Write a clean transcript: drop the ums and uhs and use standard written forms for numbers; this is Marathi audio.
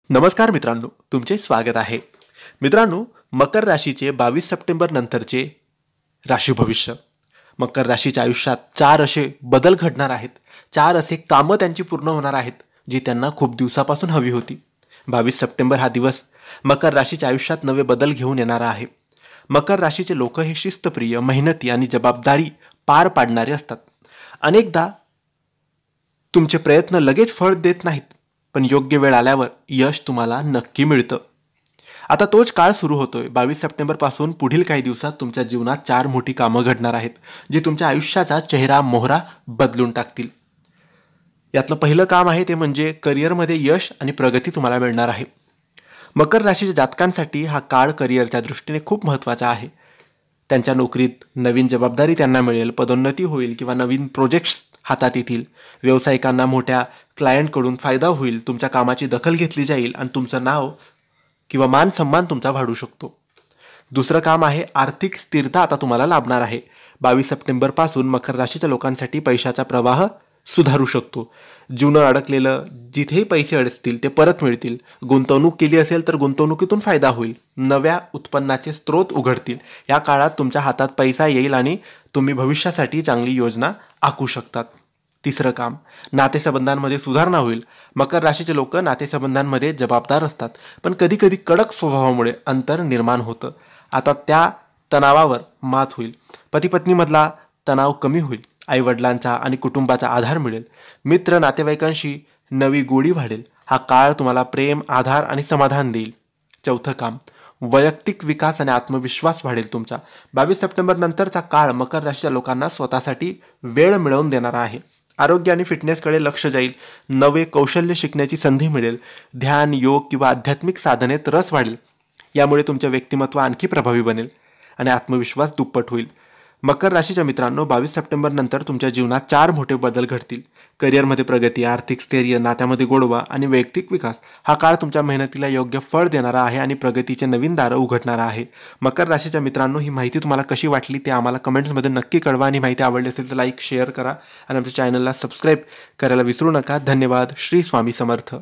नमस्कार मित्रांनो, तुमचे स्वागत आहे. मित्रांनो, मकर राशीचे 22 सप्टेंबर नंतरचे राशी भविष्य. मकर राशीच्या आयुष्यात 4 असे बदल घडणार आहेत. 4 असे कामं त्यांची पूर्ण होणार आहेत, जी त्यांना खूप दिवसापासून हवी होती. 22 सप्टेंबर हा दिवस मकर राशीच्या आयुष्यात नवे बदल घेऊन येणारा आहे. मकर राशीचे लोक हे शिस्तप्रिय, मेहनती आणि जबाबदारी पार पाडणारे असतात. अनेकदा तुमचे प्रयत्न लगेच फळ देत नाहीत, पण योग्य वेळ आल्यावर यश तुम्हाला नक्की मिळतं. आता तोच काळ सुरू होतोय. 22 सप्टेंबरपासून पुढील काही दिवसात तुमच्या जीवनात 4 मोठी कामं घडणार आहेत, जी तुमच्या आयुष्याचा चेहरा मोहरा बदलून टाकतील. यातलं पहिलं काम आहे ते म्हणजे करिअरमध्ये यश आणि प्रगती तुम्हाला मिळणार आहे. मकर राशीच्या जातकांसाठी हा काळ करिअरच्या दृष्टीने खूप महत्त्वाचा आहे. त्यांच्या नोकरीत नवीन जबाबदारी त्यांना मिळेल, पदोन्नती होईल किंवा नवीन प्रोजेक्ट्स हातात येतील. व्यावसायिकांना मोठ्या क्लायंटकडून फायदा होईल, तुमच्या कामाची दखल घेतली जाईल आणि तुमचं नाव किंवा मान सन्मान तुमचा वाढू शकतो. दुसरं काम आहे आर्थिक स्थिरता आता तुम्हाला लाभणार आहे. 22 सप्टेंबरपासून मकर राशीच्या लोकांसाठी पैशाचा प्रवाह सुधारू शकतो. जुनं अडकलेलं जिथेही पैसे अडकतील ते परत मिळतील. गुंतवणूक केली असेल तर गुंतवणुकीतून फायदा होईल. नव्या उत्पन्नाचे स्रोत उघडतील. या काळात तुमच्या हातात पैसा येईल आणि तुम्ही भविष्यासाठी चांगली योजना आखू शकतात. तिसरं काम, नातेसंबंधांमध्ये सुधारणा होईल. मकर राशीचे लोक नातेसंबंधांमध्ये जबाबदार असतात, पण कधीकधी कडक स्वभावामुळे अंतर निर्माण होतं. आता त्या तणावावर मात होईल. पती पत्नीमधला तणाव कमी होईल. आईवडिलांचा आणि कुटुंबाचा आधार मिळेल. मित्र नातेवाईकांशी नवी गोडी वाढेल. हा काळ तुम्हाला प्रेम, आधार आणि समाधान देईल. चौथं काम, वैयक्तिक विकास आणि आत्मविश्वास वाढेल तुमचा. 22 सप्टेंबर नंतरचा काळ मकर राशीच्या लोकांना स्वतःसाठी वेळ मिळवून देणारा आहे. आरोग्य आणि फिटनेसकडे लक्ष जाईल. नवे कौशल्य शिकण्याची संधी मिळेल. ध्यान, योग किंवा आध्यात्मिक साधनेत रस वाढेल. यामुळे तुमचे व्यक्तिमत्व आणखी प्रभावी बनेल आणि आत्मविश्वास दुप्पट होईल. मकर राशीच्या मित्रांनो, 22 सप्टेंबर नंतर तुमच्या जीवनात 4 मोठे बदल घडतील. करिअरमध्ये प्रगती, आर्थिक स्थैर्य, नात्यामध्ये गोडवा आणि वैयक्तिक विकास. हा काळ तुमच्या मेहनतीला योग्य फळ देणारा आहे आणि प्रगतीचे नवीन दारं उघडणारा आहे. मकर राशीच्या मित्रांनो, ही माहिती तुम्हाला कशी वाटली ते आम्हाला कमेंट्समध्ये नक्की कळवा आणि माहिती आवडली असेल तर लाईक, शेअर करा आणि आमच्या चॅनलला सबस्क्राईब करायला विसरू नका. धन्यवाद. श्री स्वामी समर्थ.